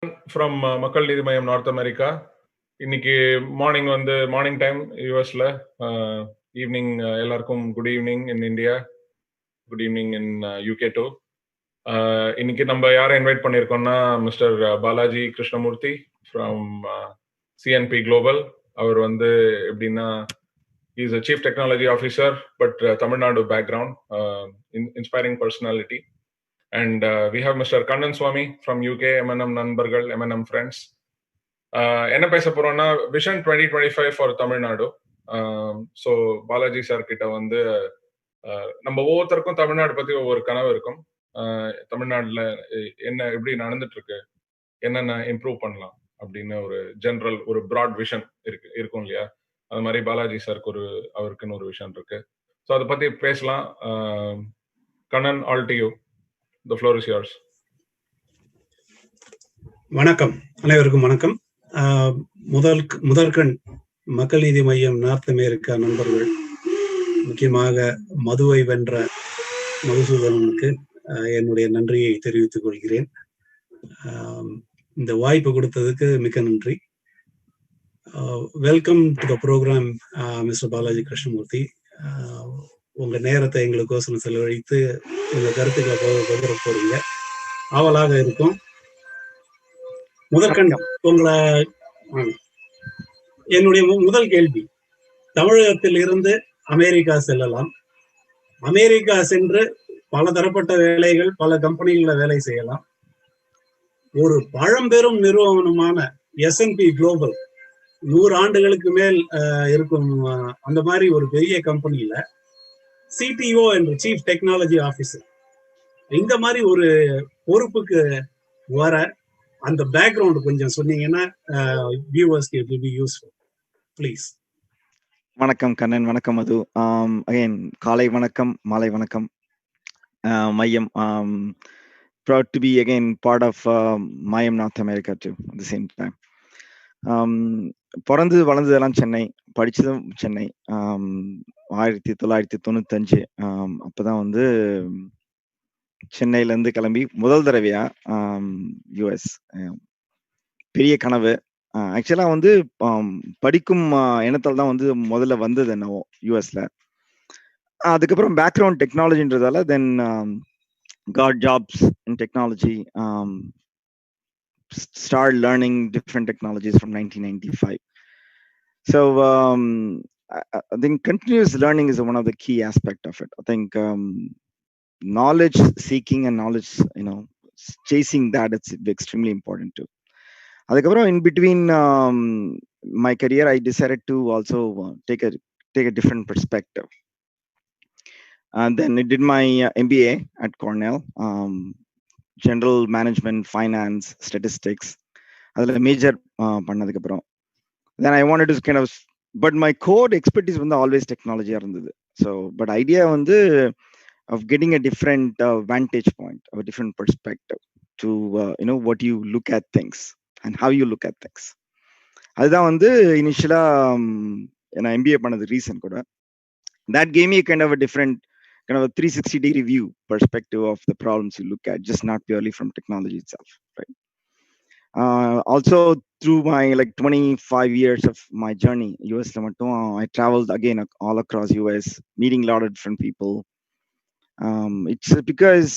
from Makkal Needhi Maiam, North America. இன்னைக்கு morning time யூஎஸ்ல, evening எல்லாருக்கும் good evening in India, good evening in UK too. இன்னைக்கு நம்ம யாரை இன்வைட் பண்ணியிருக்கோம்னா mister Balaji Krishnamurthy from CNB global. அவர் எப்படின்னா is a chief technology officer, but Tamil Nadu background, inspiring personality. And we have Mr. Kannan Swami from UK, MNM நண்பர்கள், MNM friends. என்ன பேச போறோம்னா vision 2025 for Tamil Nadu. So Balaji sir கிட்ட நம்ம ஒவ்வொருத்தருக்கும் தமிழ்நாடு பத்தி ஒவ்வொரு கனவு இருக்கும். தமிழ்நாடுல எப்படி நடந்துட்டு இருக்கு, என்னென்ன இம்ப்ரூவ் பண்ணலாம் அப்படின்னு ஒரு ஜென்ரல் ஒரு ப்ராட் விஷன் இருக்கும் இல்லையா? அது மாதிரி பாலாஜி சாருக்கு அவருக்குன்னு ஒரு விஷன் இருக்கு. ஸோ அதை பத்தி பேசலாம். Kannan, all to you. The floor is yours. வணக்கம், அனைவருக்கும் வணக்கம். முதற்கண் மக்கள் நீதி மையம் நார்த் அமெரிக்கா நண்பர்கள், முக்கியமாக மதுவை வென்ற மதுசூதனனுக்கு என்னுடைய நன்றியை தெரிவித்துக் கொள்கிறேன். இந்த வாய்ப்பு கொடுத்ததுக்கு மிக்க நன்றி. Welcome to the programme mister Balaji Krishnamurthy. உங்க நேரத்தை எங்களுக்கோசரம் செலவழித்து உங்க கருத்துக்களை பகிர போறீங்க, ஆவலாக இருக்கும். முதற்கண் என்னுடைய முதல் கேள்வி, தமிழகத்தில் இருந்து அமெரிக்கா செல்லலாம், அமெரிக்கா சென்று பல தரப்பட்ட வேலைகள், பல கம்பெனிகள வேலை செய்யலாம். ஒரு பழம்பெரும் நிறுவனமான S&P குளோபல் 100 ஆண்டுகளுக்கு மேல் இருக்கும் அந்த மாதிரி ஒரு பெரிய கம்பெனியில CTO என்ற சீஃப் டெக்னாலஜி ஆஃபீஸர், இந்த மாதிரி ஒரு பொறுப்புக்கு வர அந்த பேக்ரவுண்ட் கொஞ்சம் சொன்னீங்கன்னா வியூவர்ஸ்க்கு it will be useful please. வணக்கம் கண்ணன், வணக்கம் மது. அகைன் காலை வணக்கம், மாலை வணக்கம் மையம். proud to be again part of Mayam North America too at the same time. பிறந்து வளர்ந்ததெல்லாம் சென்னை, படிச்சதும் சென்னை. 1995 அப்பதான் சென்னையில இருந்து கிளம்பி முதல் தடவையா யுஎஸ். பெரிய கனவு. ஆக்சுவலா படிக்கும் எண்ணத்தால் தான் முதல்ல வந்தது என்னவோ யுஎஸ்ல. அதுக்கப்புறம் பேக்ரவுண்ட் டெக்னாலஜின்றதால then got jobs in technology. Started learning different technologies from 1995. So I think continuous learning is one of the key aspect of it. I think knowledge seeking and knowledge, chasing that, it's extremely important too. Adukapra in between my career, I decided to also take a different perspective, and then I did my MBA at Cornell, general management, finance, statistics. Adula major pannadukapra then I wanted to kind of, but my core expertise always technology irundhudu. So but idea of getting a different vantage point, a different perspective to what you look at things and how you look at things. Adha initially na MBA pannadhu reason kuda, that gave me a kind of a different kind of a 360-degree view perspective of the problems you look at, just not purely from technology itself, right? Also through my 25 years of my journey US I traveled again all across US, meeting a lot of different people. It's because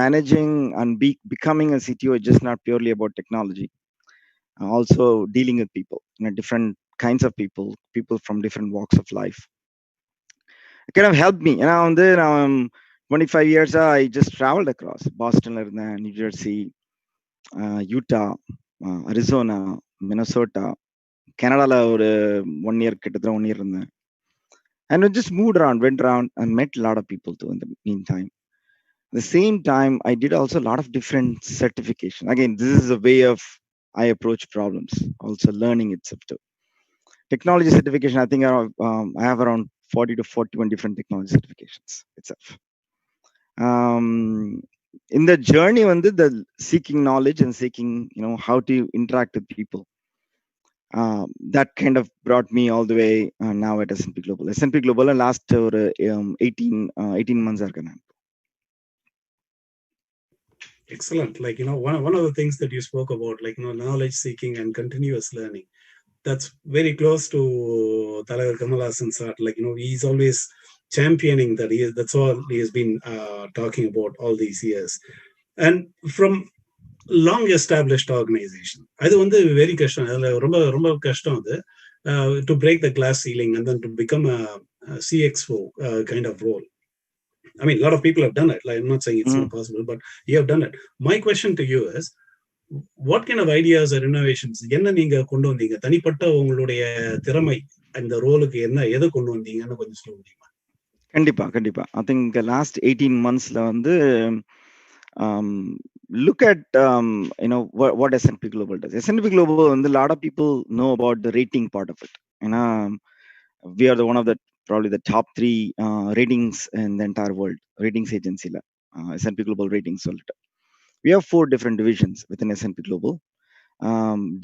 managing and becoming a CTO is just not purely about technology, also dealing with people, different kinds of people from different walks of life. It kind of helped me. Now 25 years I just traveled across Boston, New Jersey, Utah, Arizona, Minnesota, Canada la ஒரு 1 year கிட்டத்தட்ட 1 year இருந்தேன். And I just moved around, went around and met a lot of people too in the meantime. At the same time, I did also a lot of different certification. Again, this is a way of I approach problems, also learning itself too. Technology certification, I think I have around 40 to 41 different technology certifications itself. In the journey the seeking knowledge and seeking how to interact with people, that kind of brought me all the way now at S&P Global last 18 months. Excellent. Like, one of the things that you spoke about, like, knowledge seeking and continuous learning, that's very close to Talagar Kamal Hassan's art. Like, he's always championing that. That's all he has been talking about all these years. And from long established organization, அது வந்து very கஷ்டம். அதுல ரொம்ப ரொம்ப கஷ்டம் அது. To break the glass ceiling and then to become a CXO kind of role. I mean, a lot of people have done it. Like, I'm not saying it's not possible, but you have done it. My question to you is, what kind of ideas or innovations என்ன நீங்க கொண்டு வந்தீங்க? தனிப்பட்ட உங்களுடைய திறமை அந்த ரோலுக்கு எதை கொண்டு வந்தீங்கன்னு கொஞ்சம் சொல்ல முடியுமா? கண்டிப்பா. I think last 18 monthsல வந்து look at what S&P Global does. S&P Global வந்து a lot of people know about the rating part of it. We are one of the probably the top 3 ratings in the entire world, ratings agency la S&P Global ratings solita. We have 4 different divisions within S&P Global.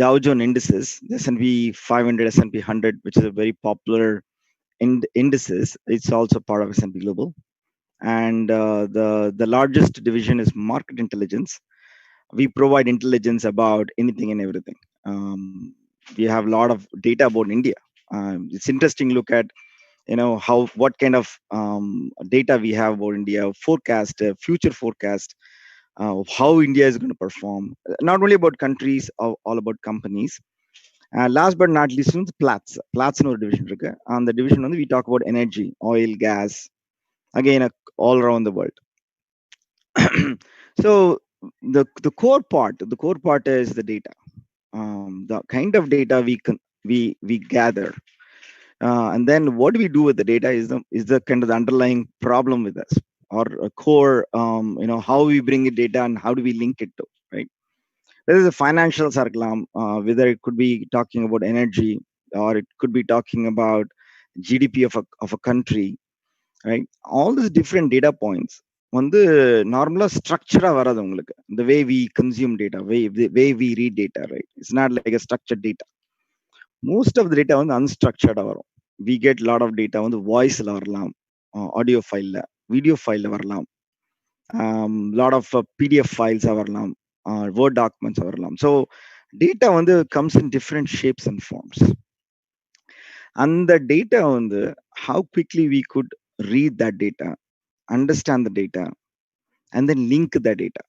Dow Jones indices, the S&P 500, S&P 100, which is a very popular indices. It's also part of S&P Global. And the largest division is market intelligence. We provide intelligence about anything and everything. We have a lot of data about India. It's interesting to look at what kind of data we have about India, forecast, future forecast, how India is going to perform, not only about countries, all about companies. Last but not least, Platts in our division. On the division, we talk about energy, oil, gas, again, all around the world. So the core part is the data, the kind of data we gather. And then what we do with the data is the kind of the underlying problem with us, or a core, how we bring the data and how do we link it to, right? Whether the financials are whether it could be talking about energy, or it could be talking about GDP of a country, right? All these different data points வந்து நார்மலா ஸ்ட்ரக்சரா வராது உங்களுக்கு. The way we consume data, the way we read data, right? It's not like a structured data. Most of the data வந்து unstructured வரும். We get a lot of data வந்து வாய்ஸ்ல வரலாம், audio ஃபைல்ல, வீடியோ ஃபைல்ல வரலாம், lot of PDF files வரலாம், Word documents வரலாம். So data வந்து comes in different shapes and forms. And the data வந்து how quickly we could read that data, understand the data, and then link the data.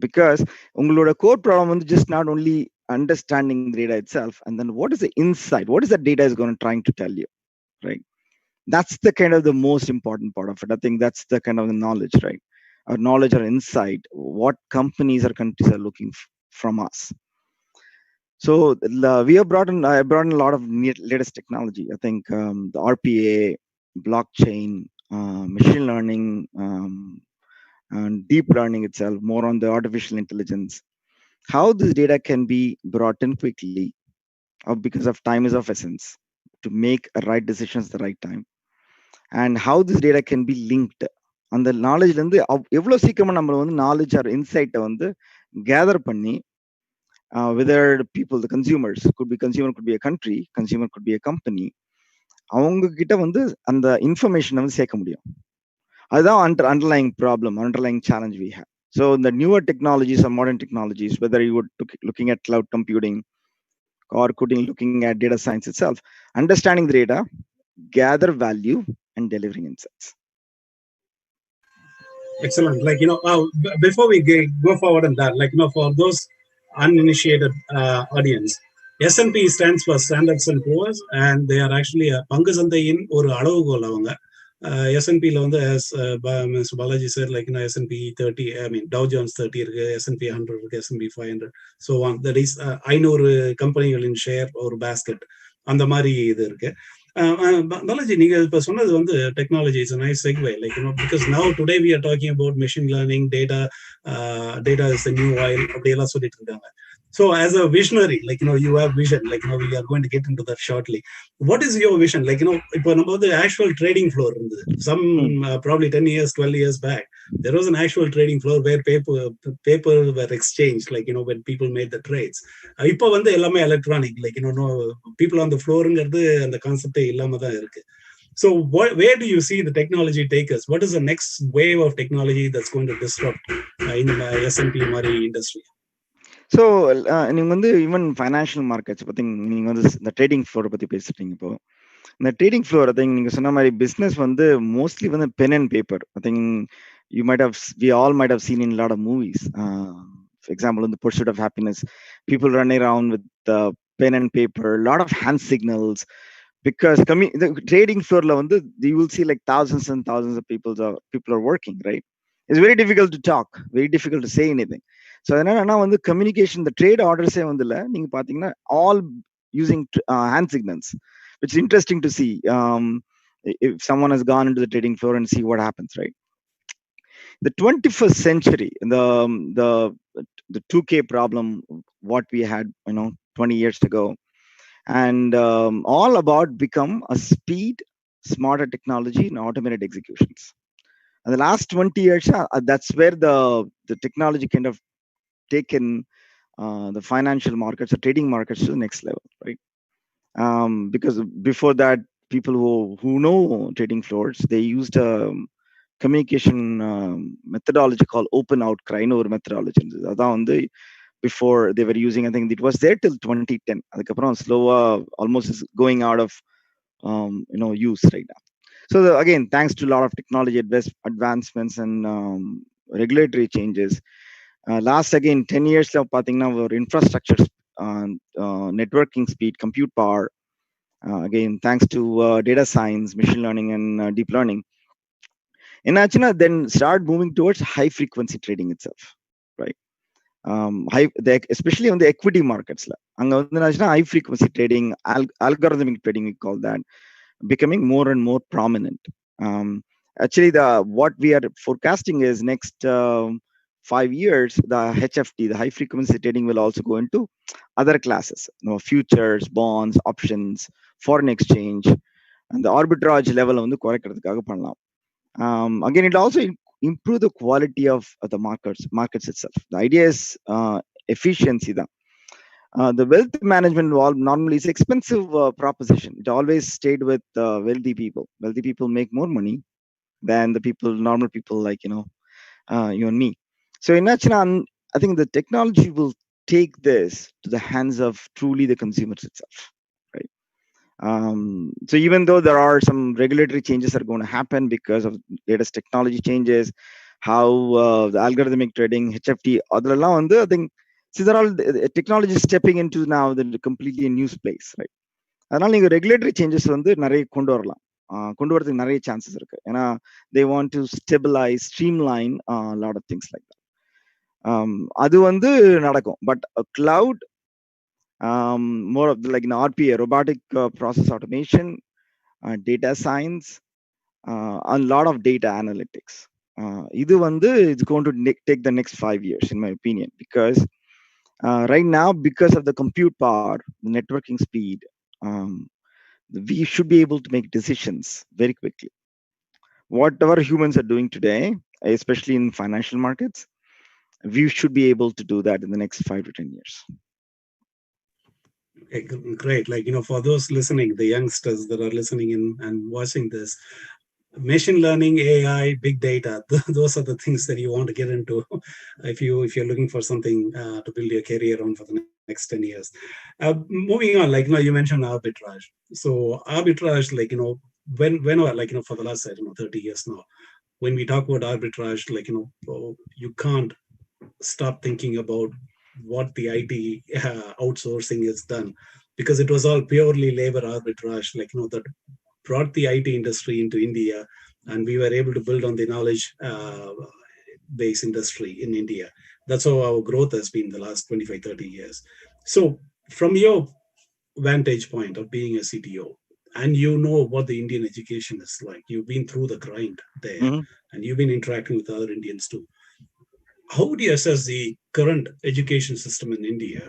Because உங்களோட core problem வந்து just not only understanding the data itself, and then what is the insight, what is the data is going to trying to tell you, right? That's the kind of the most important part of it. I think that's the kind of the knowledge, right? Our knowledge or insight, what companies or countries are looking from us. So I brought in a lot of latest technology. I think the RPA, blockchain, machine learning, and deep learning itself, more on the artificial intelligence, how this data can be brought in quickly, because of time is of essence, to make right decisions at the right time, and how this data can be linked. And the knowledge வந்து எவ்வளவு சீக்கிரமா நம்ம வந்து knowledge or insight வந்து gather பண்ணி, whether people, the consumers, consumer could be a country, consumer could be a company, அவங்க கிட்ட வந்து அந்த இன்ஃபர்மேஷனை வந்து சேர்க்க முடியும். அதுதான் underlying problem, underlying challenge we have. So the newer technologies or modern technologies, whether you were looking at cloud computing or looking at data science itself, understanding the data, gather value, and delivering insights. Excellent. Like, before we go forward on that, like, for those uninitiated audience, S&P stands for Standards and Poor's, and they are actually a பங்கு சந்தையின் ஒரு அளவுகோல் அவங்க. S&P வந்து, as Mr. Balaji said, like, S&P 30, I mean, Dow Jones 30 இருக்கு, S&P 100 இருக்கு, S&P 500, so on. That is 500 கம்பெனிகளின் share ஒரு basket, அந்த மாதிரி இது இருக்கு. Balaji, நீங்க இப்ப சொன்னது வந்து technology is a nice segue, like, because now today we are talking about machine learning, data is the new oil, அப்படியெல்லாம் சொல்லிட்டு இருக்காங்க. So as a visionary, like, you have vision, like, we are going to get into that shortly. What is your vision? Like, இப்போ நம்ம வந்து actual trading floor இருந்தது. Some probably 10 years, 12 years back, there was an actual trading floor where paper were exchanged, like, when people made the trades. இப்போ வந்து எல்லாமே electronic, like, no people on the floorங்கிறது அந்த கான்செப்டே இல்லாம தான் இருக்கு. So where do you see the technology take us? What is the next wave of technology that's going to disrupt in the S&P Mari industry? So நீங்க வந்து even financial markets பத்தி நீங்க வந்து இந்த ட்ரேடிங் ஃப்ளோரை பத்தி பேசிட்டீங்க. இப்போ இந்த ட்ரேடிங் ஃப்ளோர் ஐ திங்க் நீங்க சொன்ன மாதிரி பிசினஸ் வந்து மோஸ்ட்லி வந்து pen and paper. I think we all might have seen in a lot of movies. For example, in the Pursuit of Happiness, people running around with pen and paper, a lot of hand signals. Because the trading floor la vandu you will see like thousands and thousands of people are working, right? It's very difficult to talk, very difficult to say anything. So adana vandu communication, the trade orders e vandula neenga pathina all using hand signals, which is interesting to see. If someone has gone into the trading floor and see what happens, right? The 21st century, the 2K problem, what we had 20 years ago, and all about become a speed, smarter technology, and automated executions. And the last 20 years, that's where the technology kind of taken the financial markets or trading markets to the next level, right? Because before that, people who know trading floors, they used a communication methodology called open outcry over methodology. Before they were using, I think it was there till 2010. Adukapram slowa almost is going out of use right now. So again, thanks to a lot of technology advancements and regulatory changes, last again 10 years la pathina our infrastructure, networking speed, compute power, again thanks to data science, machine learning, and deep learning, then start moving towards high frequency trading itself, right? Especially on the equity markets, high frequency trading, algorithmic trading, we call that, becoming more and more prominent. Actually, what we are forecasting is next 5 years, the HFT, the high frequency trading, will also go into other classes, futures, bonds, options, foreign exchange, and the arbitrage level on the correctradhukaga pannalam. Again, it also improve the quality of the markets itself. The idea is efficiency. The wealth management normally is expensive proposition. It always stayed with wealthy people. Wealthy people make more money than the normal people like you and me. So in I think the technology will take this to the hands of truly the consumers itself, right? So even though there are some regulatory changes are going to happen because of latest technology changes, how the algorithmic trading, HFT, I think these are all technology stepping into now the completely new space, right? அதனால நீங்க regulatory changes வந்து நிறைய கொண்டு வரலாம், கொண்டு வரதுக்கு நிறைய chances இருக்கு. ஏன்னா they want to stabilize, streamline a lot of things like that. அது வந்து நடக்கும். But cloud, more of like RPA, robotic process automation, data science, a lot of data analytics, இது வந்து it's going to take the next 5 years in my opinion, because right now, because of the compute power, the networking speed, we should be able to make decisions very quickly. Whatever humans are doing today, especially in financial markets, we should be able to do that in the next 5 to 10 years. Okay, great. Like, for those listening, the youngsters that are listening in and watching this, machine learning, AI, big data, those are the things that you want to get into if you're looking for something to build your career on for the next 10 years. Moving on, like, you mentioned arbitrage. So arbitrage, like, when like, for the last 30 years now, when we talk about arbitrage, like, you can't stop thinking about what the IT outsourcing has done, because it was all purely labor arbitrage, like, that brought the IT industry into India, and we were able to build on the knowledge base industry in India. That's how our growth has been the last 25-30 years. So from your vantage point of being a CTO, and what the Indian education is like, you've been through the grind there, and you've been interacting with other Indians too. How would you assess the current education system in India?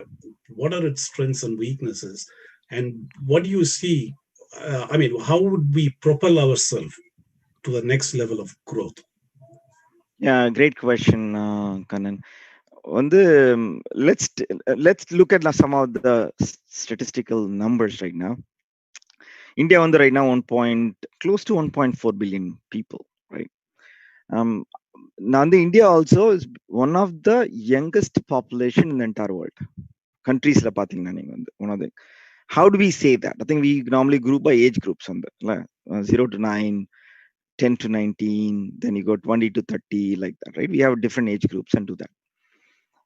What are its strengths and weaknesses? And what do you see? How would we propel ourselves to the next level of growth? Yeah, great question, Kannan. Let's look at some of the statistical numbers right now. India on the right now close to 1.4 billion people, right? Now the India also is one of the youngest population in the entire world. Countries la one of the. How do we say that? I think we normally group by age groups on that. 0 to 9, 10 to 19, then you go 20 to 30, like that, right? We have different age groups and do that.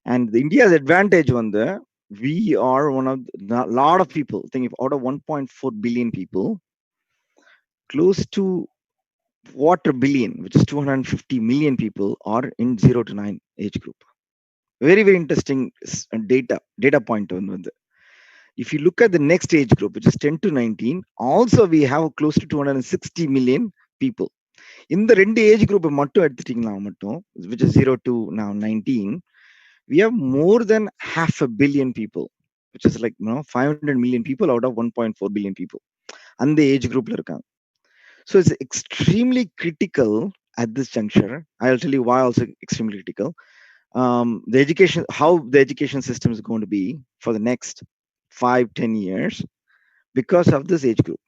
And the India's advantage on the, we are one of a lot of people. Think if out of 1.4 billion people, close to quarter billion, which is 250 million people, are in 0 to 9 age group. Very, very interesting data point on the. If you look at the next age group, which is 10 to 19, also we have close to 260 million people. In the ரெண்டு age group மட்டும் எடுத்துட்டீங்கன்னா மட்டும், which is 0 to now 19, we have more than 500 million people, which is like 500 million people out of 1.4 billion people. And the age group இருக்காங்க. So it's extremely critical at this juncture. I'll tell you why also extremely critical. The education, how the education system is going to be for the next 5-10 years because of this age group.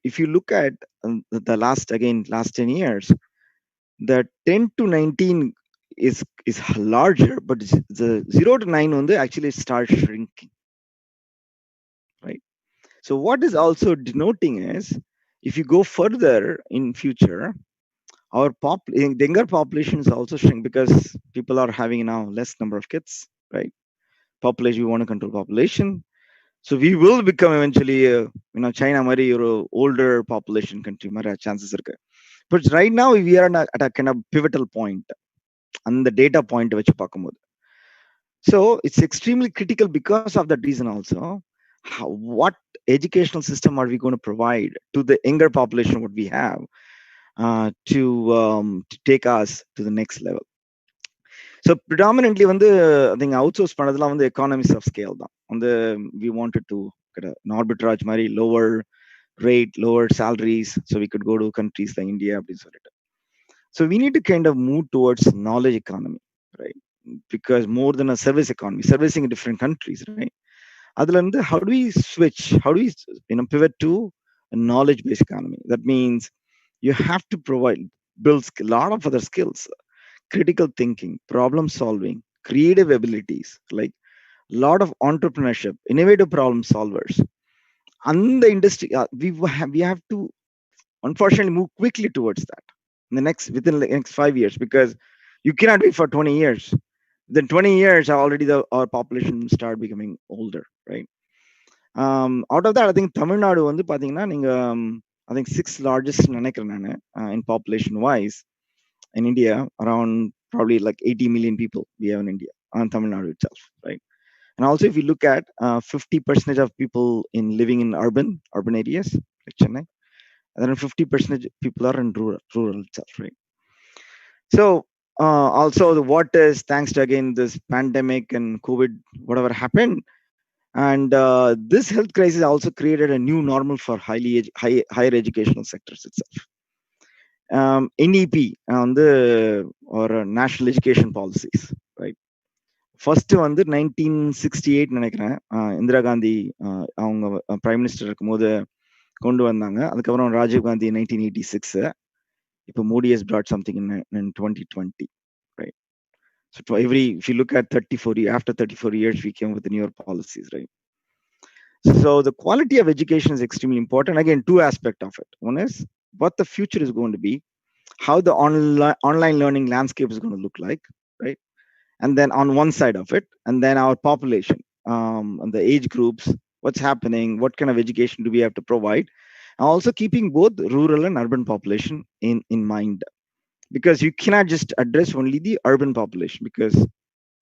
If you look at the last 10 years, the 10 to 19 is larger, but the 0 to 9 actually starts shrinking, right? So what is also denoting is, if you go further in future, our the younger population is also shrink because people are having now less number of kids, right? Population, we want to control population. So we will become eventually, China mari or older population country mara chances are. But right now we are at a kind of pivotal point, and the data point which pakumbodhu. So it's extremely critical because of that reason also. What educational system are we going to provide to the younger population what we have to take us to the next level? So predominantly I think outsource பண்ணதுலாம் வந்து economies of scale தான். We wanted to get an arbitrage மாதிரி lower rate, lower salaries, so we could go to countries like India அப்படின்னு சொல்லிட்டு. So we need to kind of move towards knowledge economy, right? Because more than a service economy, servicing different countries, right? How do we switch? How do we pivot to a knowledge-based economy? That means you have to build a lot of other skills, critical thinking, problem solving, creative abilities, like a lot of entrepreneurship, innovative problem solvers. And the industry, we have to unfortunately move quickly towards that within the next 5 years, because you cannot wait for 20 years. Then 20 years already our population start becoming older, right? Out of that, I think Thamizhnadu I think 6th largest in population wise in India, around probably like 80 million people we have in India on Tamil Nadu itself, right? And also if you look at 50% of people living in urban areas like Chennai, and then 50% people are in rural itself, right? So also what is, thanks to again this pandemic and COVID, whatever happened, and this health crisis also created a new normal for higher educational sectors itself. NEP or national education policies, right? First 1968 நினைக்கிறேன், இந்திரா காந்தி அவங்க prime minister இருக்கும்போது கொண்டு வந்தாங்க. அதுக்கப்புறம் ராஜீவ் காந்தி 1986. இப்போ Modi has brought something in 2020, right? So if you look at 34 years, we came with the newer policies, right? So the quality of education is extremely important. Again, two aspects of it. One is what the future is going to be, how the online learning landscape is going to look like, right? And then on one side of it, and then our population, and the age groups, what's happening, what kind of education do we have to provide, and also keeping both rural and urban population in mind, because you cannot just address only the urban population, because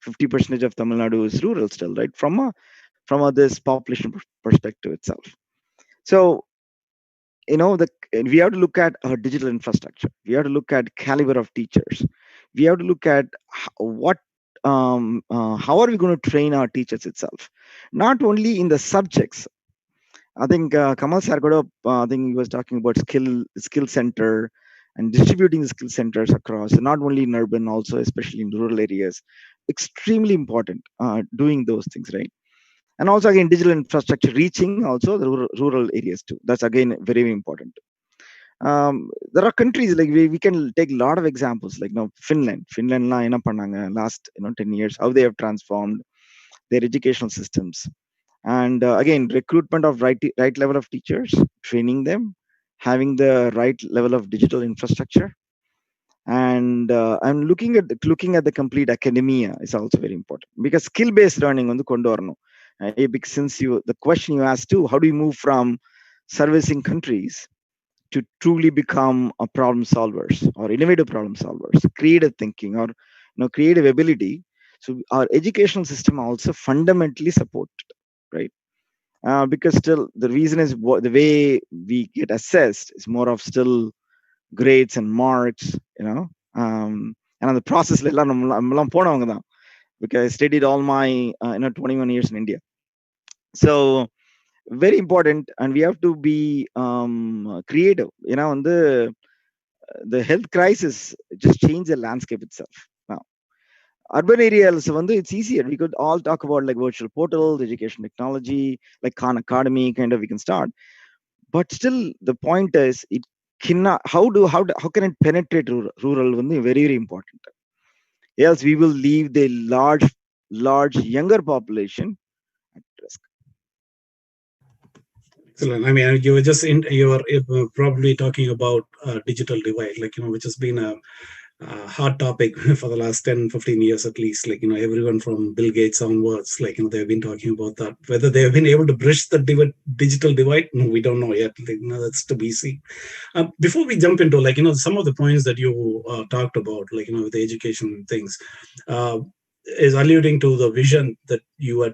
50% of Tamil Nadu is rural still, right? From this population perspective itself. So we have to look at our digital infrastructure. We have to look at caliber of teachers. We have to look at how are we going to train our teachers itself, not only in the subjects. I think Kamal sir I think he was talking about skill center and distributing the skill centers across, not only in urban, also especially in rural areas. Extremely important doing those things, right? And also again, digital infrastructure reaching also the rural areas too. That's again very important. There are countries like we can take a lot of examples like Finland last 10 years, how they have transformed their educational systems. And again, recruitment of right level of teachers, training them, having the right level of digital infrastructure. And I'm looking at the complete academia is also very important, because skill based learning on the kondorno. Because since the question you asked too, how do you move from servicing countries to truly become a problem solvers or innovative problem solvers, creative thinking, or creative ability? So our educational system also fundamentally support it, right? Because still the reason is the way we get assessed is more of still grades and marks, and on the process because I studied all my 21 years in India. So very important, and we have to be creative. On the health crisis just changed the landscape itself. Now, urban areas, it's easier. We could all talk about like virtual portals, education technology, like Khan Academy, kind of we can start. But still, the point is, it cannot. How can it penetrate rural? Very very important. Else, we will leave the large younger population at risk. Excellent. I mean, you were just you were probably talking about digital divide, like, which has been a hot topic for the last 10, 15 years at least. Like, everyone from Bill Gates onwards, like, they've been talking about that. Whether they have been able to bridge the digital divide, no, we don't know yet. Like, that's to be seen. Before we jump into, like, some of the points that you talked about, like, with the education things, is alluding to the vision that you had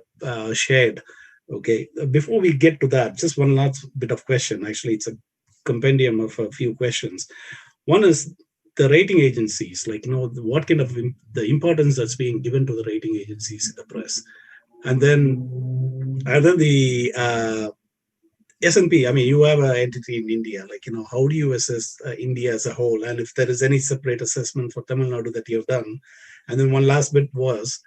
shared. Okay, before we get to that, just one last bit of question. Actually, it's a compendium of a few questions. One is the rating agencies, like, what kind of the importance that's being given to the rating agencies in the press. And then the S&P, I mean, you have an entity in India, like, how do you assess India as a whole? And if there is any separate assessment for Tamil Nadu that you have done. And then one last bit was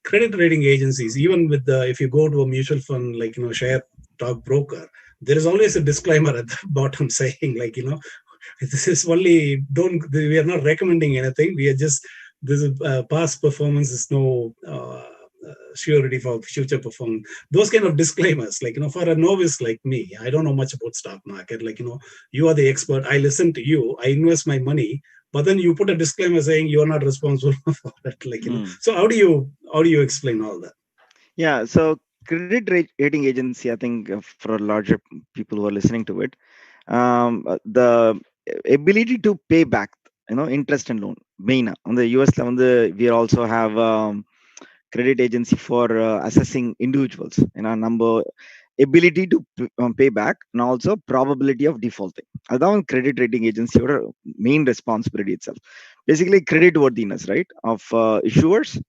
credit rating agencies, even with if you go to a mutual fund, like, share stock broker, there is always a disclaimer at the bottom saying, like, this is only, we are not recommending anything. We are just, this is past performance is no surety for future performance. Those kind of disclaimers, like, for a novice like me, I don't know much about stock market. Like, you are the expert. I listen to you. I invest my money. But then you put a disclaimer saying you are not responsible for it. Like, so how do you explain all that? Yeah. So credit rating agency, I think for larger people who are listening to it, the ability to pay back, interest and loan. Main on the US level, we also have credit agency for assessing individuals, number, ability to pay back, and also probability of defaulting. That's credit rating agency or main responsibility itself. Basically, credit worthiness, right, of issuers,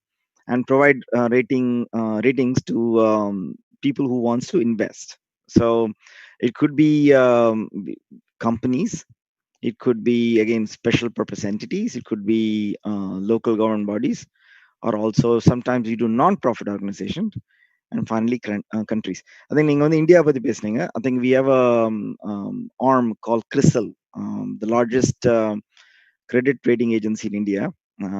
and provide ratings to people who wants to invest. So it could be companies, it could be again special purpose entities, it could be local government bodies, or also sometimes you do non-profit organizations, and finally countries. I think in India, I think we have a arm called CRISIL, the largest credit rating agency in India.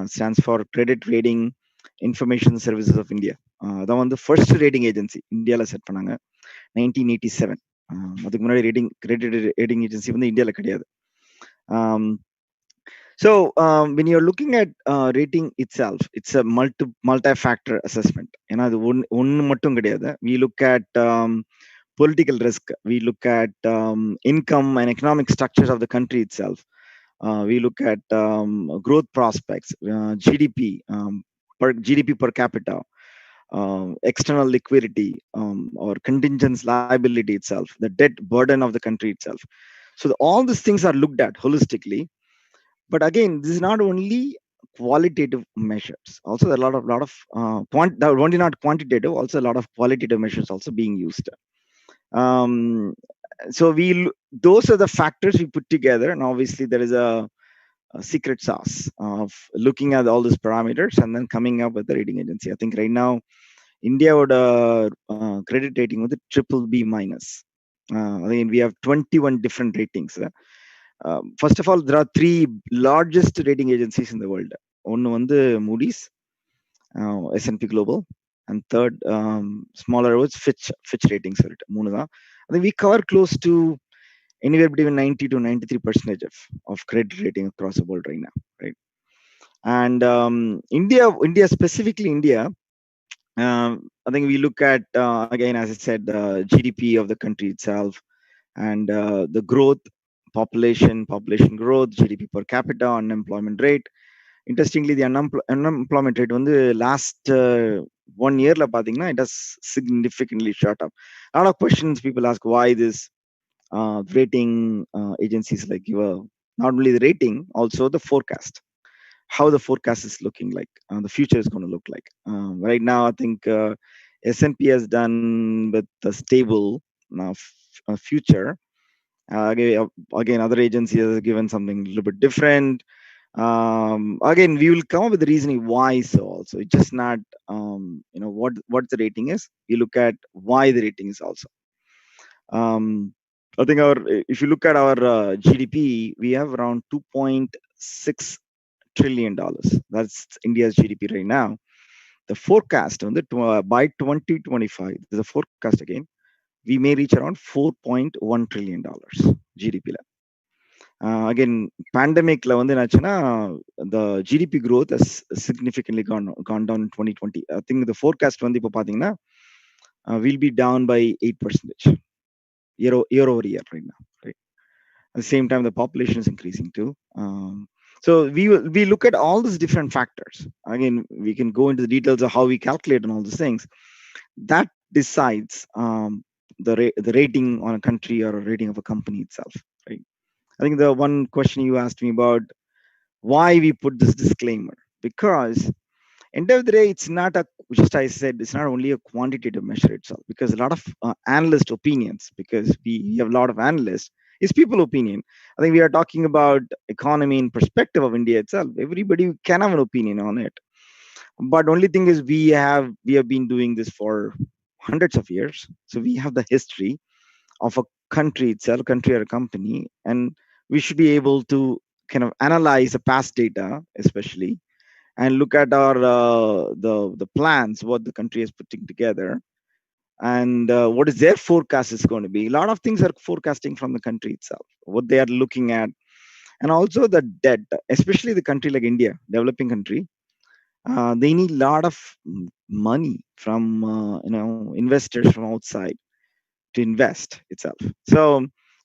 Stands for Credit Rating Information Services of India. That one the first rating agency India set பண்ணாங்க 1987. அதுக்கு முன்னாடி credit rating agency வந்து இந்தியால கிடையாது. So when you're looking at rating itself, it's a multi-factor assessment. அது ஒன்னு மட்டும் கிடையாது. We look at political risk. We look at income and economic structures of the country itself. We look at growth prospects, GDP, GDP per capita, external liquidity, or contingent liability itself, the debt burden of the country itself. So all these things are looked at holistically. But again, this is not only qualitative measures. Also, there are a lot of only not quantitative. Also, a lot of qualitative measures also being used. So those are the factors we put together, and obviously there is a secret sauce of looking at all these parameters and then coming up with the rating agency. I think right now Indiaவோட credit rating வந்து BBB minus. Again, we have 21 different ratings. First of all, there are 3 largest rating agencies in the world. One வந்து Moody's, S&P Global, and third, smaller was Fitch ratings. மூணு தான். I think we cover close to anywhere between 90 to 93% of credit rating across the world right now, right? And India specifically India, I think we look at again, as I said, the GDP of the country itself, and the growth, population growth, GDP per capita, unemployment rate. Interestingly, the unemployment rate on the last 1 year la pathina, it has significantly shot up. A lot of questions people ask, why this rating agencies like you, not only the rating, also the forecast, how the forecast is looking like, the future is going to look like. Right now, I think S&P has done with the stable future. Again, other agencies have given something a little bit different. Again, we will come up with the reasoning why. So also, it's just not what the rating is. We look at why the rating is also. I think if you look at our GDP, we have around $2.6 trillion. That's India's GDP right now. The forecast on the by 2025, there's a forecast again, we may reach around $4.1 trillion GDP. Again, pandemic la வந்து என்னாச்சுன்னா, the GDP growth has significantly gone down in 2020. I think the forecast வந்து இப்போ பாத்தீங்கன்னா will be down by 8% year over year right now, right? At the same time, the population is increasing too. So we look at all these different factors. Again, we can go into the details of how we calculate and all these things. That decides the rating on a country or a rating of a company itself, right? I think the one question you asked me about why we put this disclaimer, because end of the day, it's not just I said, it's not only a quantitative measure itself, because a lot of analyst opinions, because we have a lot of analysts, is people opinion. I think we are talking about economy in perspective of India itself. Everybody can have an opinion on it. But only thing is we have been doing this for hundreds of years. So we have the history of a country itself, country or a company, and we should be able to kind of analyze the past data, especially, and look at our the plans, what the country is putting together, and what is their forecast is going to be. A lot of things are forecasting from the country itself, what they are looking at, and also the debt, especially the country like India, developing country. They need a lot of money from investors from outside to invest itself. So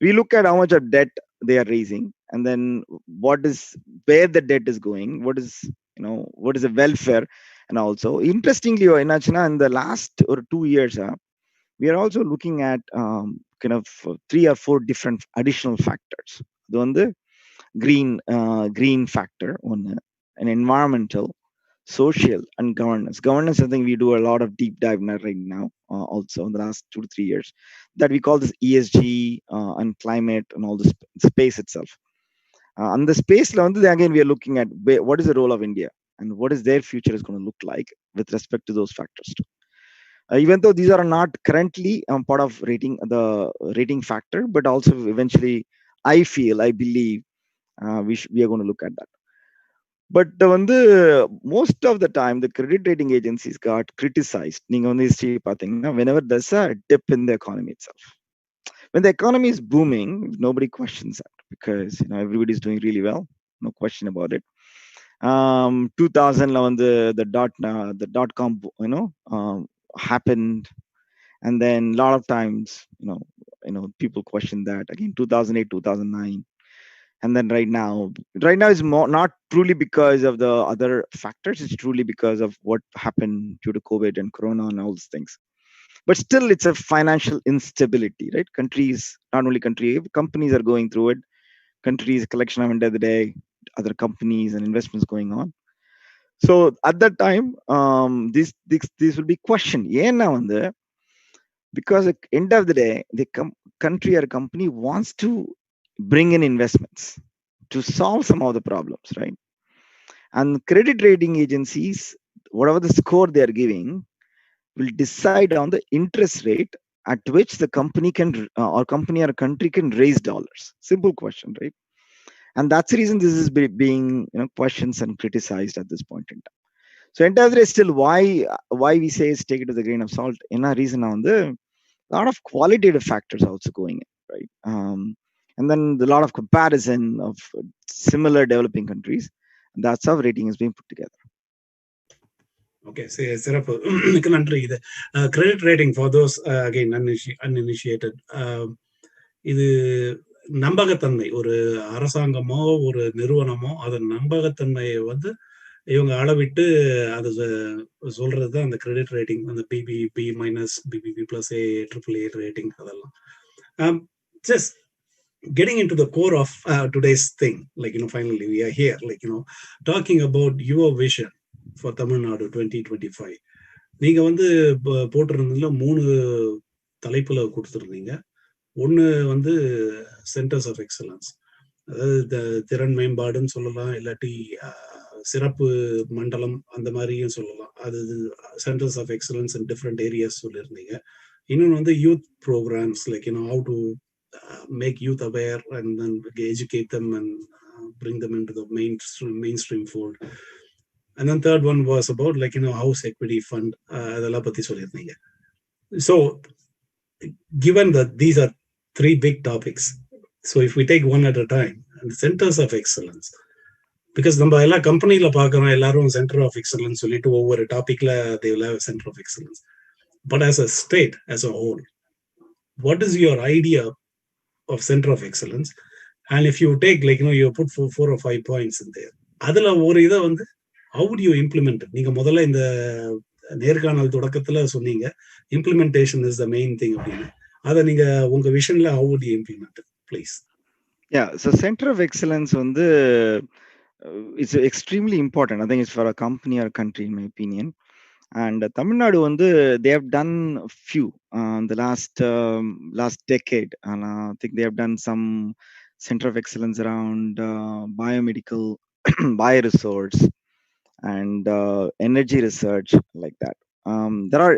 we look at how much of debt they are raising, and then where the debt is going, what is the welfare. And also, interestingly, in the last 2 years, we are also looking at kind of 3 or 4 different additional factors. The green factor, on an environmental, social, and governance. I think we do a lot of deep dive right now, also in the last 2 to 3 years, that we call this ESG and climate and all this space itself. On the space, again, we are looking at what is the role of India and what is their future is going to look like with respect to those factors too. Even though these are not currently part of the rating factor, but also eventually, I believe we are going to look at that. But most of the time, the credit rating agencies got criticized. Whenever there's a dip in the economy itself, when the economy is booming, nobody questions that, because everybody is doing really well, no question about it. 2000 the dot-com happened, and then a lot of times people question that again. 2008, 2009. And then right now is not truly because of the other factors. It's truly because of what happened due to COVID and Corona and all these things. But still, it's a financial instability, right? Not only companies are going through it. Countries, collection of end of the day, other companies and investments going on. So at that time, this will be questioned. Because at the end of the day, the country or company wants to bring in investments to solve some of the problems, right? And credit rating agencies, whatever the score they are giving, will decide on the interest rate at which the company can or company or country can raise dollars. Simple question, right? And that's the reason this is being questions and criticized at this point in time. So entire still why we say is take it with a grain of salt. Enna reason on the lot of qualitative factors also going in, right? And then a lot of comparison of similar developing countries. That's how rating is being put together. Okay, சிறப்பு. மிக்க நன்றி. இது credit rating for those again uninitiated. இது நம்பகத்தன்மை, ஒரு அரசாங்கமோ ஒரு நிறுவனமோ அதன் நம்பகத்தன்மையை வந்து இவங்க அளவிட்டு அது சொல்றது தான் அந்த கிரெடிட் ரேட்டிங், அந்த BBB minus, BBB plus, A rating அதெல்லாம். Just getting into the core of today's thing, like, finally we are here, like, talking about your vision for Tamilnadu 2025. நீங்க வந்து போட்டிருந்தீங்களா 3 தலைப்புல கொடுத்துருந்தீங்க. ஒன்று வந்து சென்டர்ஸ் ஆஃப் எக்ஸலன்ஸ், அதாவது திறன் மேம்பாடுன்னு சொல்லலாம், இல்லாட்டி சிறப்பு மண்டலம் அந்த மாதிரியும் சொல்லலாம். அது centres of excellence in different areas சொல்லியிருந்தீங்க. இன்னொன்று வந்து youth programmes, like how to make youth aware and then educate them and bring them into the mainstream fold. And then third one was about, like, house equity fund, adella patti sollirneenga. So given that these are 3 big topics, so if we take one at a time, and centers of excellence, because நம்ம எல்லா கம்பெனில பார்க்குறோம், எல்லாரும் centre of excellence சொல்லிட்டு ஒவ்வொரு டாபிக்ல they will have a center of excellence. But as a state, as a whole, what is your idea of center of excellence? And if you take, like, you put 4 or 5 points in there, அதுல ஒரு இதை வந்து how would you implement it? நீங்க முதல்ல இந்த நேர்காணல் தொடக்கத்துல சொன்னீங்க implementation is the main thing அப்படின்னு. அதை நீங்க உங்க விஷன்ல how would you implement it, please? Yeah, so center of excellence வந்து it's extremely important. I think it's for a company or a country, in my opinion. And Tamil Nadu வந்து they have done few the last decade, and I think they have done some center of excellence around biomedical bioresource and energy research, like that. There are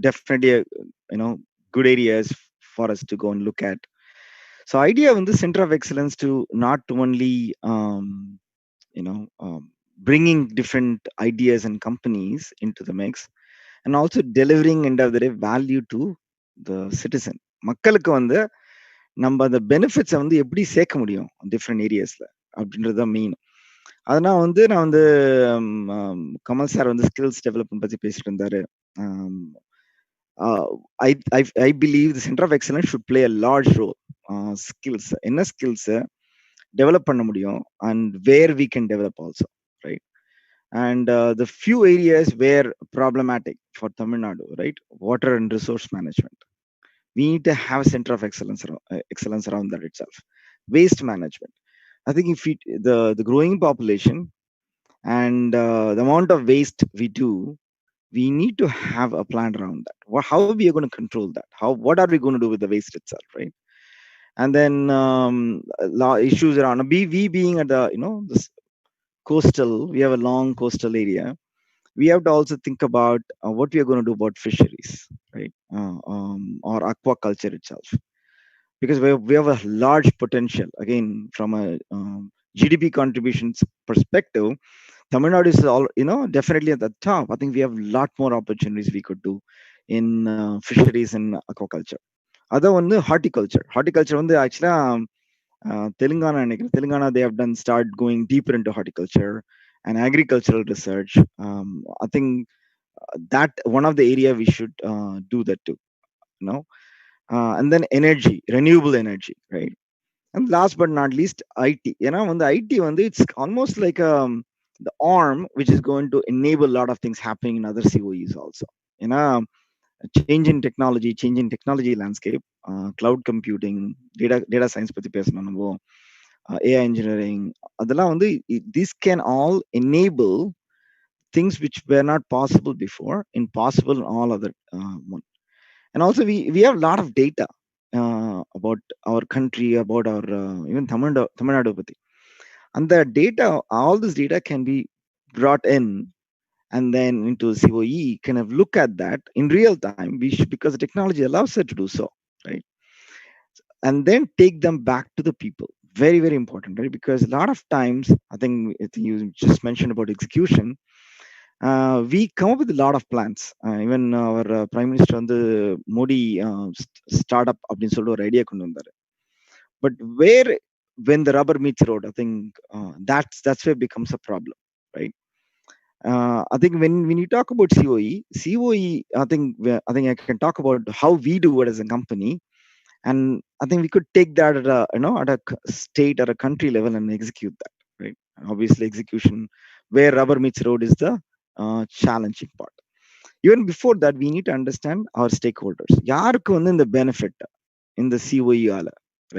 definitely good areas for us to go and look at. So idea on the center of excellence to not only bringing different ideas and companies into the mix, and also delivering end of the day value to the citizen. மக்களுக்கு வந்து நம்ம அந்த பெனிஃபிட்ஸை வந்து எப்படி சேர்க்க முடியும் different ஏரியாஸ்ல அப்படின்றத main. அதனால் வந்து நான் வந்து கமல் சார் வந்து ஸ்கில்ஸ் டெவலப்மெண்ட் பற்றி பேசிட்டு இருந்தாரு. I believe the center of excellence should play a large role. Skills, என்ன skills develop பண்ண முடியும், and where we can develop also, right? And the few areas where problematic for Tamil Nadu, right? Water and resource management. We need to have a center of excellence around that itself. Waste management. I think if the growing population and the amount of waste we do, we need to have a plan around that. How are we going to control that? What are we going to do with the waste itself, right? And then issues around we being at the this coastal, we have a long coastal area. We have to also think about what we are going to do about fisheries, right? Or aquaculture itself, because we have a large potential. Again, from a GDP contributions perspective, Tamil Nadu is all definitely at the top. I think we have a lot more opportunities we could do in fisheries and aquaculture. Other one, horticulture. Horticulture on the actually Telangana, they have start going deeper into horticulture and agricultural research. I think that one of the area we should do that too, and then energy, renewable energy, right? And last but not least, IT. When the IT, it's almost like the arm which is going to enable a lot of things happening in other COEs also. Change in technology landscape, cloud computing, data science பத்தி பேசணும் நம்ம, AI engineering, அதெல்லாம் வந்து this can all enable things which were not possible before, impossible in all other one. And also we have a lot of data about our country, about our even Tamil Nadu patti. And the data, all this data can be brought in and then into COE, kind of look at that in real time. We should, because the technology allows us to do so, right? And then take them back to the people. Very, very important, right? Because a lot of times, I think you just mentioned about execution. We come up with a lot of plans. Even our Prime Minister on the Modi startup அப்படின்னு சொல்லிட்டு ஒரு idea கொண்டு வந்தாரு. But when the rubber meets the road, I think that's where it becomes a problem, right? I think when you talk about COE, I think I can talk about how we do it as a company, and I think we could take that at at a state or a country level and execute that, right? Obviously, execution where rubber meets road is the challenging part. Even before that, we need to understand our stakeholders. யாருக்கு வந்து இந்த benefit in the COE ஆல,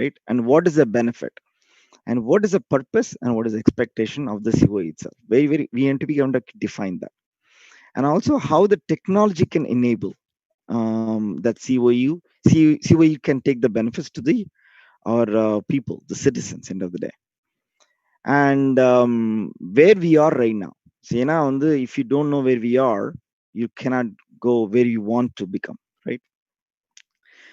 right? And what is the benefit? And what is the purpose and what is the expectation of the COE itself? We need to be able to define that. And also how the technology can enable that COE can take the benefits to our people, the citizens, end of the day. And where we are right now. So, if you don't know where we are, you cannot go where you want to become, right?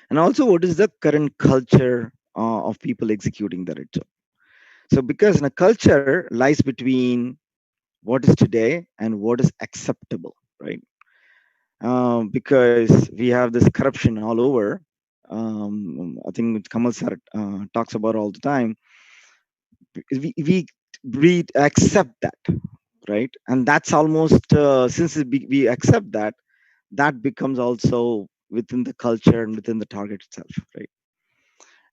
And also, what is the current culture of people executing that job? So, because in a culture lies between what is today and what is acceptable, right? Because we have this corruption all over. I think Kamal sir talks about all the time. We accept that, right? And that's almost since we accept that, that becomes also within the culture and within the target itself, right?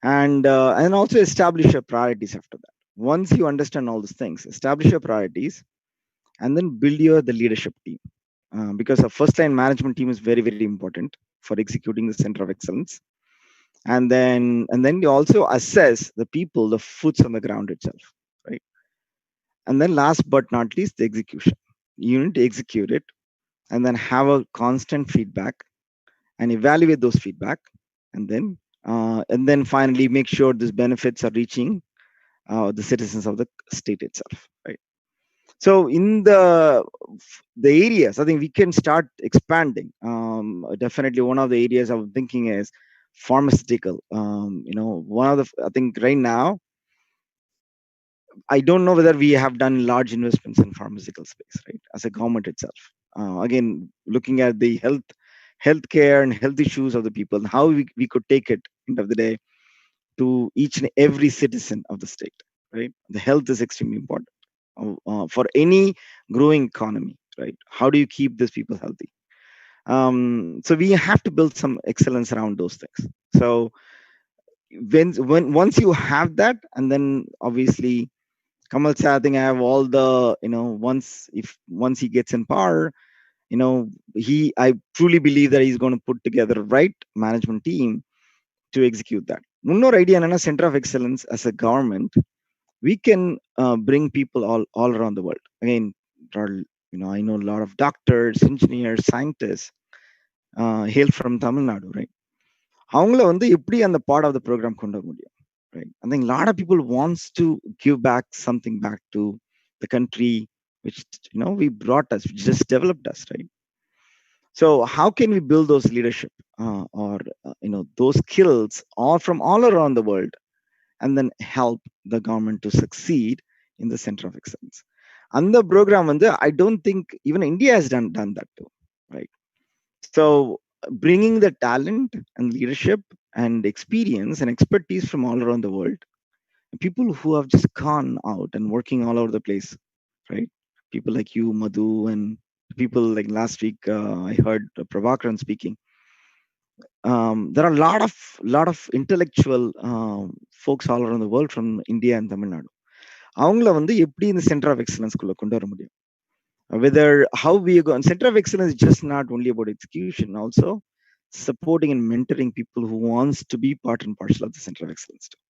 And also establish your priorities after that. Once you understand all these things, establish your priorities, and then build the leadership team. Because a first line management team is very, very important for executing the center of excellence. And then you also assess the people, the foots on the ground itself, right? And then last but not least, the execution. You need to execute it and then have a constant feedback and evaluate those feedback, and then finally make sure these benefits are reaching the citizens of the state itself, right? So in the areas, I think we can start expanding. Definitely one of the areas I'm thinking is pharmaceutical. One of the, I think right now, I don't know whether we have done large investments in pharmaceutical space, right? As a government itself. Again, looking at the healthcare and health issues of the people, and how we could take it, end of the day, to each and every citizen of the state, right? The health is extremely important for any growing economy, right? How do you keep these people healthy? So we have to build some excellence around those things. So once you have that, and then obviously Kamal said, I think I have all the, once he gets in power, I truly believe that he's going to put together the right management team to execute that. Munnor idea and center of excellence as a government, we can bring people all around the world. Again, I know a lot of doctors, engineers, scientists hail from Thamizhnadu, right? அவங்கள வந்து எப்படி அந்த part of the program கொண்டு வர முடியும், right? I think a lot of people wants to give back something back to the country which we brought us, which just developed us, right? So how can we build those leadership or those skills all from all around the world, and then help the government to succeed in the center of excellence? And the program, I don't think even India has done that too, right? So bringing the talent and leadership and experience and expertise from all around the world, people who have just gone out and working all over the place, right? People like you, Madhu, and people like last week, I heard Prabhakaran speaking. There are a lot of intellectual folks all around the world from India and Tamil Nadu. அவங்கள வந்து எப்படி இந்த centre of எக்ஸலன்ஸ்குள்ள கொண்டு வர முடியும்? Whether how we go, and center of excellence is just not only about execution, also supporting and mentoring people who wants to be part and parcel of the center of excellence too.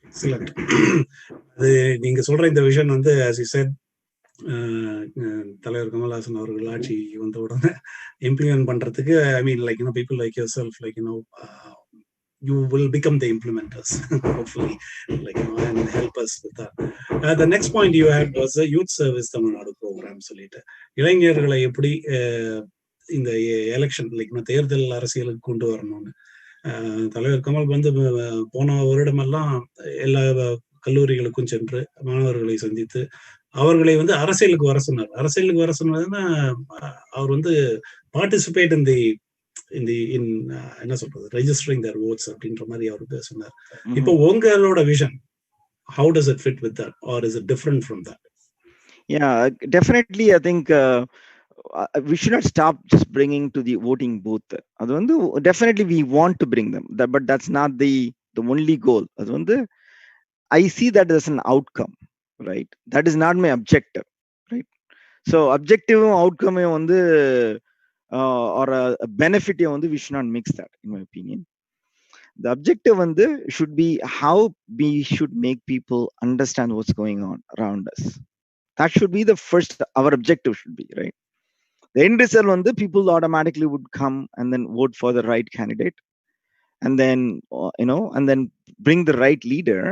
Excellent. அது நீங்க சொல்ற இந்த vision வந்து as you said, தலைவர் கமல்ஹாசன் அவர்கள் ஆட்சி வந்த உடனே இம்ப்ளிமெண்ட் பண்றதுக்கு, I mean, like, people like yourself, like, you will become the implementers, hopefully, like, and help us with that. The next point you had was the Youth Service Tamil Nadu program. சொல்லிட்டு இளைஞர்களை எப்படி இந்த election, like தேர்தல் அரசியலுக்கு கொண்டு வரணும்னு தலைவர் கமல் வந்து போன வருடமெல்லாம் எல்லா கல்லூரிகளுக்கும் சென்று மாணவர்களை சந்தித்து அவர்களை வந்து அரசியலுக்கு வர சொன்னார். அரசியலுக்கு வர சொன்னதுன்னா அவர் வந்து பார்ட்டிசிபேட் என்ன சொல்றது, ரெஜிஸ்டரிங் தேர் votes அப்படின்ற மாதிரி அவருக்கு சொன்னார். இப்போ உங்களோட vision, how does it fit with that, or is it different from that? Yeah, definitely. I think we should not stop just bringing to the voting booth. அது வந்து definitely we want to bring them, but that's not the only goal. அது வந்து I see that as an outcome, right? That is not my objective, right? So objective outcome வந்து or a benefit வந்து we should not mix that, in my opinion. The objective வந்து should be how we should make people understand what's going on around us. That should be the first, our objective should be, right? The end result வந்து people automatically would come and then vote for the right candidate, and then and then bring the right leader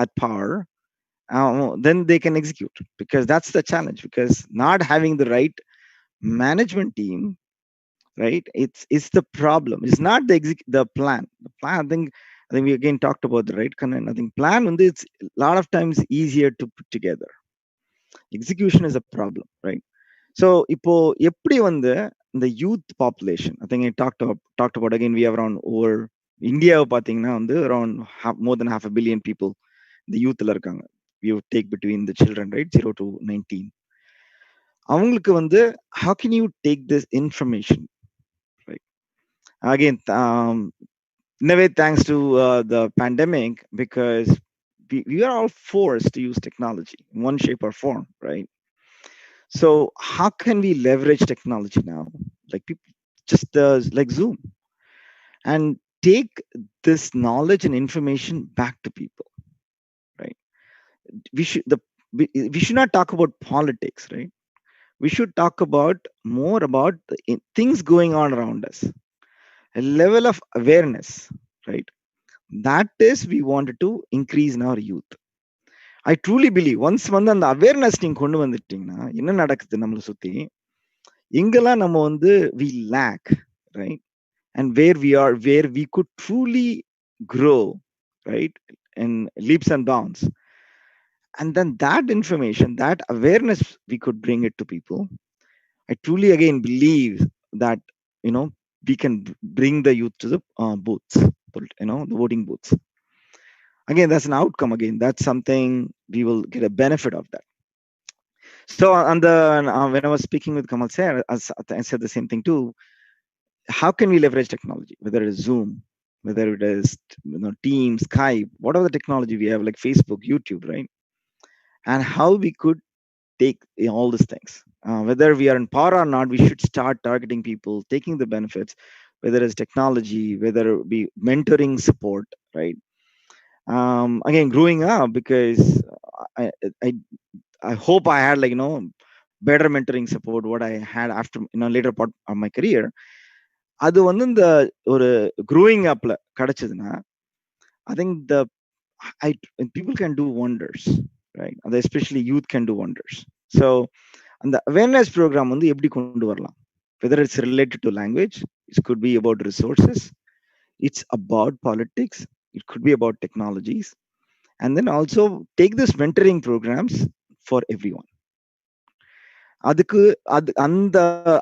at power. Then they can execute, because that's the challenge, because not having the right management team, right, it's the problem. It's not the plan. The plan, I think we again talked about the right content. I think plan வந்து it's a lot of times easier to put together. Execution is a problem, right? So இப்போ எப்படி வந்து இந்த youth population, I think I talked about again, we have around over India பாத்தீங்கன்னா வந்து around more than 500 million people இந்த youthல இருக்காங்க. You take between the children, right, 0 to 19. அவங்களுக்கு வந்து how can you take this information, right? Again, in a way, thanks to the pandemic, because we are all forced to use technology in one shape or form, right? So how can we leverage technology now, like people just like Zoom, and take this knowledge and information back to people, right? We should not talk about politics, right? We should talk about more about the things going on around us, a level of awareness, right? That is we wanted to increase in our youth. I truly believe once வந்து அந்த awareness நீங்க கொண்டு வந்துட்டீங்கன்னா என்ன நடக்குது நம்மளை சுத்தி, எங்கெல்லாம் நம்ம வந்து we lack, right, and where we could truly grow, right, in leaps and bounds, and then that information, that awareness, we could bring it to people. I truly again believe that we can bring the youth to the booths, the voting booths. Again, that's an outcome. Again, that's something we will get a benefit of that. So when I was speaking with Kamal sir, I said the same thing too. How can we leverage technology, whether it is Zoom, whether it is Teams, Skype, whatever the technology we have, like Facebook, YouTube, right? And how we could take all these things, whether we are in power or not, we should start targeting people, taking the benefits, whether it's technology, whether it be mentoring support, right? Again, growing up, because I hope I had better mentoring support what I had after later part of my career. அது வந்து இந்த ஒரு growing upல கிடைச்சதுன்னா, I think people can do wonders, right? Especially youth can do wonders. So அந்த awareness program வந்து எப்படி கொண்டு வரலாம், whether it's related to language, it could be about resources, it's about politics, it could be about technologies, and then also take this mentoring programs for everyone. அதுக்கு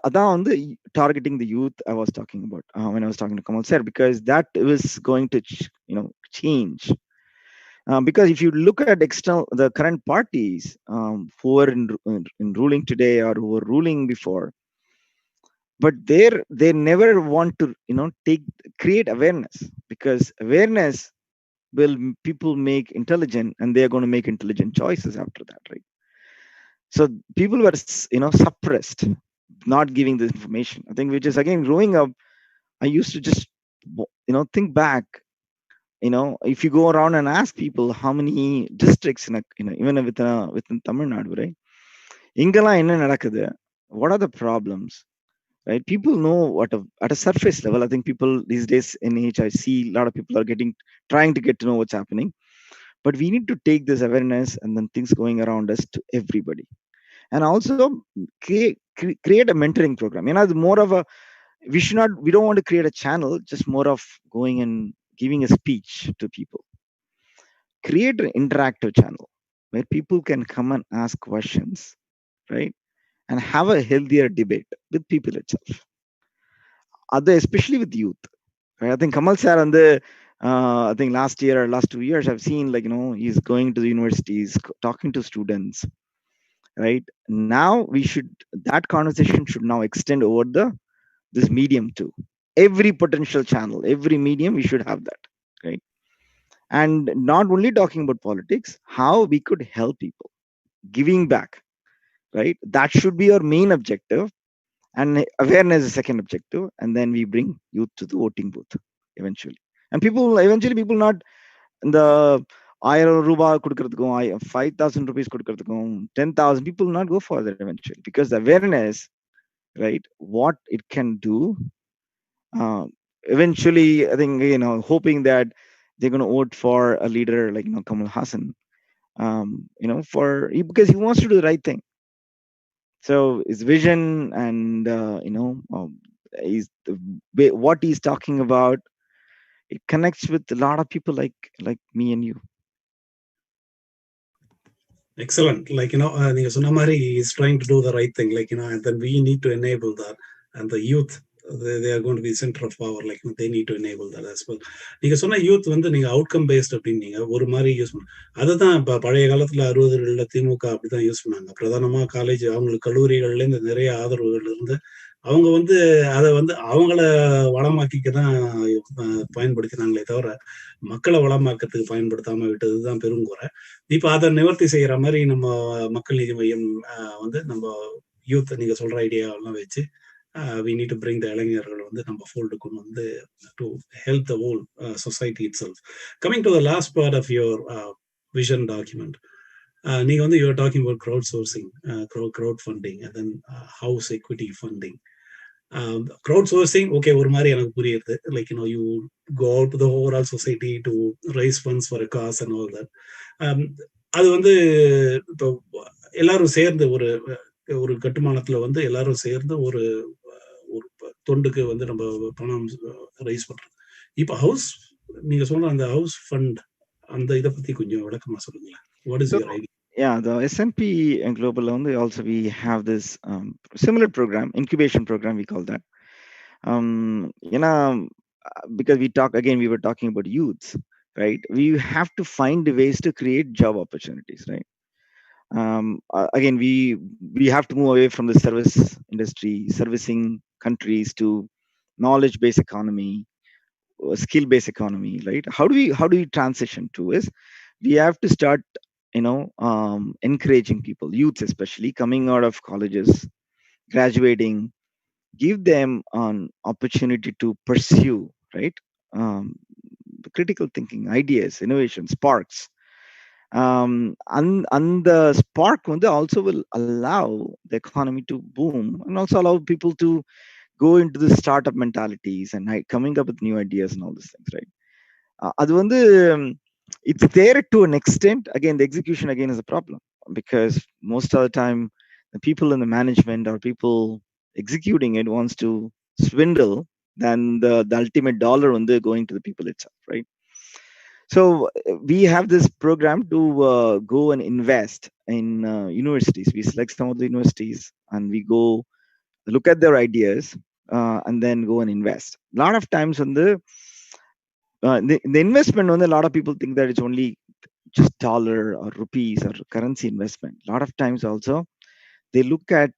அதான் வந்து targeting the youth I was talking about when I was talking to Kamal sir, because that was going to change. Because if you look at the current parties who are in ruling today or who were ruling before, but they never want to create awareness, because awareness will people make intelligent, and they are going to make intelligent choices after that, right? So people were suppressed, not giving this information. I think, which is again growing up, I used to just think back, if you go around and ask people how many districts even within Tamil Nadu, right, ingala enna nadakudhu, what are the problems, right? People know what at a surface level. I think people these days in age, I see a lot of people are trying to get to know what's happening. But we need to take this awareness and then things going around us to everybody, and also create a mentoring program. It's more of a we don't want to create a channel, just more of going and giving a speech to people. Create an interactive channel where people can come and ask questions, right? And have a healthier debate with people itself. Especially with youth. Right? I think Kamal sir on I think last year or last 2 years, I've seen he's going to the universities, talking to students, right? Now that conversation should now extend over this medium too. Every potential channel, every medium, we should have that, right? And not only talking about politics, how we could help people, giving back, right? That should be our main objective, and awareness is second objective, and then we bring youth to the voting booth eventually. And people not இந்த 1000 ரூபாய் கொடுக்கறதுக்கும் 5000 rupees கொடுக்கறதுக்கும் 10,000 people will not go for that eventually, because the awareness, right, what it can do. Eventually, I think hoping that they're going to vote for a leader like Kamal Hassan, because he wants to do the right thing. So his vision and what he's talking about, it connects with a lot of people like me and you. Excellent. நீங்க சொன்ன மாதிரி is trying to do the right thing, and then we need to enable that, and the youth, they are going to be center of power, they need to enable that as well. நீங்க சொன்ன youth நீங்க outcome paste அப்படின்னு நீங்க ஒரு மாதிரி use பண்ண, அதுதான் இப்ப பழைய காலத்துல 60களில் திமுக அப்படிதான் யூஸ் பண்ணாங்க. பிரதானமா காலேஜ் அவங்களுக்கு கல்லூரிகள்ல இருந்து நிறைய ஆதரவுகள் இருந்து அவங்க அதை அவங்கள வளமாக்கிக்க தான் பயன்படுத்தினாங்களே தவிர மக்களை வளமாக்கிறதுக்கு பயன்படுத்தாம விட்டதுதான் பெருங்குறை. இப்ப அதை நிவர்த்தி செய்யற மாதிரி நம்ம மக்கள் நீதி மையம் நம்ம யூத் நீங்க சொல்ற ஐடியா எல்லாம் வச்சு we need to bring the இளைஞர்கள் நம்ம ஃபோல்டு கொண்டு to help the whole society itself. Coming to the last part of your vision document, நீங்க you are talking about crowdsourcing, crowdfunding, and then house equity funding. Crowdsourcing, okay, ஒரு மாதிரி எனக்கு புரியுது. You go out to the overall society to raise funds for a cause and all that. அது இப்போ எல்லாரும் சேர்ந்து ஒரு கட்டுமானத்துல எல்லாரும் சேர்ந்து ஒரு தொண்டுக்கு நம்ம பணம் ரைஸ் பண்றோம். இப்ப ஹவுஸ் நீங்க சொன்ன அந்த ஹவுஸ் ஃபண்ட், அந்த இதை பத்தி கொஞ்சம் விளக்கமா சொல்லுங்களேன். What is your idea? Yeah, the S&P and Global also we have this similar program, incubation program we call that. Because we were talking about youths, right? We have to find ways to create job opportunities, right? Again, we have to move away from the service industry, servicing countries, to knowledge-based economy, skill-based economy, right? How do we transition to is we have to start encouraging people, youths especially, coming out of colleges, graduating, give them an opportunity to pursue, right? Critical thinking, ideas, innovation, sparks. And the spark also will allow the economy to boom, and also allow people to go into the startup mentalities and coming up with new ideas and all these things, right? It's there to an extent. Again, the execution again is a problem, because most of the time the people in the management or people executing it wants to swindle than the ultimate dollar going to the people itself, right? So we have this program to go and invest in universities. We select some of the universities and we go look at their ideas and then go and invest. A lot of times the investment, a lot of people think that it's only just dollar or rupees or currency investment. A lot of times also they look at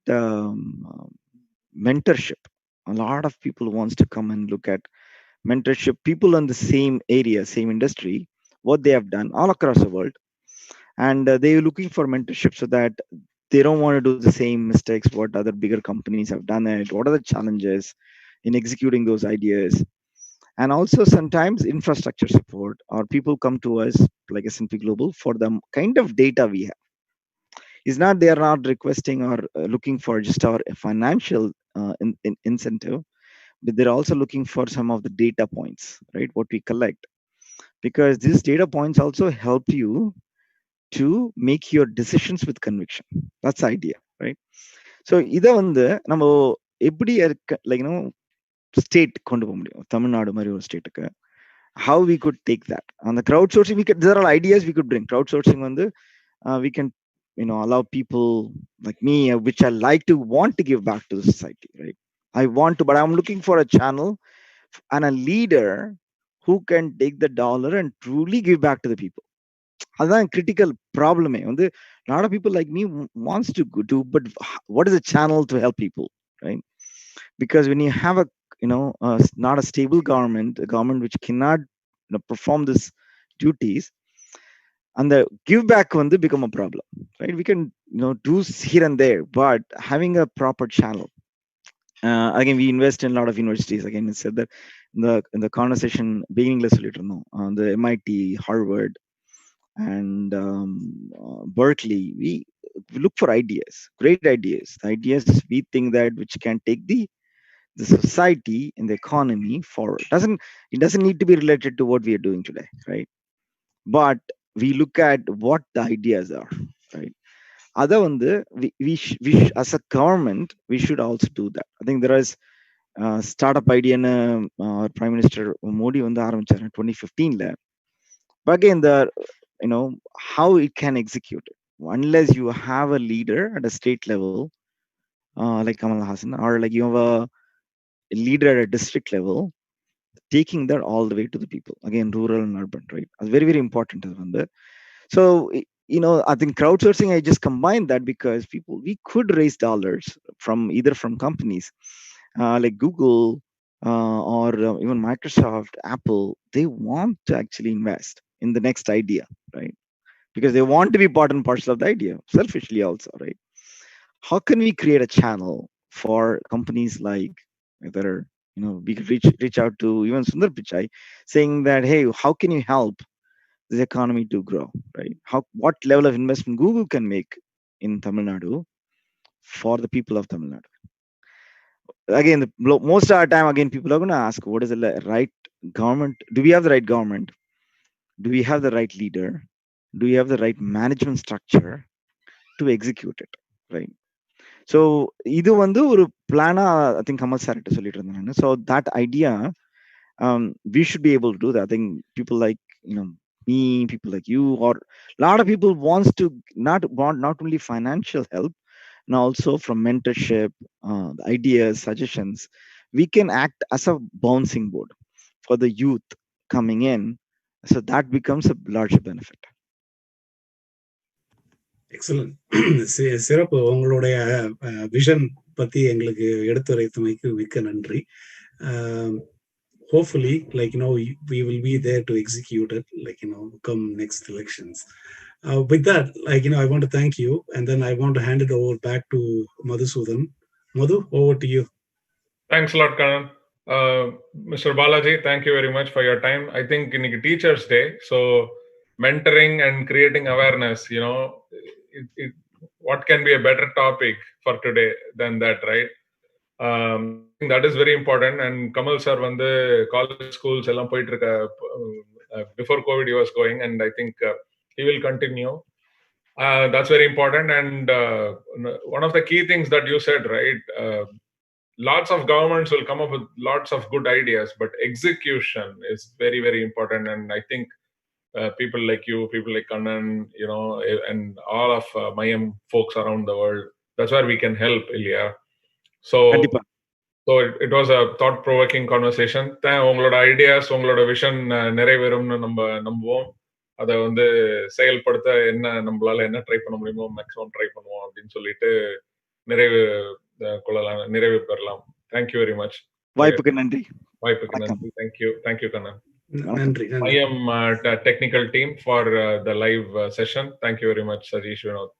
mentorship. A lot of people wants to come and look at mentorship, people in the same area, same industry, what they have done all across the world, and they're looking for mentorship so that they don't want to do the same mistakes what other bigger companies have done it. What are the challenges in executing those ideas? And also sometimes infrastructure support, or people come to us like S&P Global for the kind of data we have. It's not they are not requesting or looking for just our financial incentive, but they're also looking for some of the data points, right? What we collect, because these data points also help you to make your decisions with conviction. That's the idea, right? So இதை வந்து நம்ம எப்படி like state கொண்டு போக முடியும், தமிழ்நாடு மாதிரி ஒரு ஸ்டேட்டுக்கு. How we could take that on the crowdsourcing, there are ideas we could bring. Crowdsourcing வந்து we can allow people like me, which I like to want to give back to the society, right? I want to, but I'm looking for a channel and a leader who can take the dollar and truly give back to the people. That's a critical problem. A lot of people like me wants to do, but what is a channel to help people, right? Because when you have a not a stable government, a government which cannot perform these duties, and the give back will become a problem, right? We can do here and there, but having a proper channel. Again, we invest in a lot of universities. Again, it said that in the conversation beginning, the MIT, Harvard, and Berkeley, we look for ideas, great ideas. The ideas we think that which can take the society and the economy forward. It doesn't need to be related to what we are doing today, right? But we look at what the ideas are, right? Other one, we as a government, we should also do that. I think there is startup idea in Prime Minister Modi on the 2015. But again, how it can execute it, unless you have a leader at a state level, like Kamal Hassan, or like you have a leader at a district level, taking that all the way to the people. Again, rural and urban, right? That's very, very important. So I think crowdsourcing, I just combined that because we could raise dollars from either from companies like Google or even Microsoft, Apple. They want to actually invest in the next idea, right? Because they want to be part and parcel of the idea, selfishly also, right? How can we create a channel for companies like whether we could reach out to even Sundar Pichai, saying that, hey, how can you help this economy to grow, right? What level of investment Google can make in Tamil Nadu for the people of Tamil Nadu? Again, most of the time, again, people are going to ask, what is the right government? Do we have the right government? Do we have the right leader? Do we have the right management structure to execute it, right? So இது வந்து ஒரு பிளானா I think Kamal sir கிட்ட சொல்லிட்டு இருந்தேன். So that idea, we should be able to do that. I think people like me, people like you, or a lot of people wants to not only financial help, and also from mentorship, ideas, suggestions. We can act as a bouncing board for the youth coming in, so that becomes a larger benefit. Excellent. சிறப்பு. உங்களுடைய vision பத்தி எங்களுக்கு எடுத்துரைத்தமைக்கு மிக்க நன்றி. Hopefully, we will be there to execute it, come next elections. With that, I want to thank you, and then I want to hand it over back to Madhusudan. Madhu, over to you. Thanks a lot, Kanan. Mr. Balaji, thank you very much for your time. I think in Teachers Day, so mentoring and creating awareness, what can be a better topic for today than that, right? That is very important. And Kamal sir, college schools before COVID he was going, and I think he will continue. That's very important. And one of the key things that you said, right? Lots of governments will come up with lots of good ideas, but execution is very, very important. And I think people like you, people like Kannan, and all of Mayam folks around the world, that's where we can help, Ilya. So it was a thought-provoking conversation. உங்களோட ideas, உங்களோட vision நிறைவேறும்னு நம்ம நம்புவோம். அதை செயல்படுத்த நம்மளால என்ன try பண்ண முடியுமோ மேக்ஸிமம் ட்ரை பண்ணுவோம் அப்படின்னு சொல்லிட்டு நிறைவு பெறலாம். Thank you very much. வாய்ப்புக்கு நன்றி. தேங்க்யூ கண்ணன். நன்றி. I am technical team for the live session. Thank you very much, Sajesh Vinod.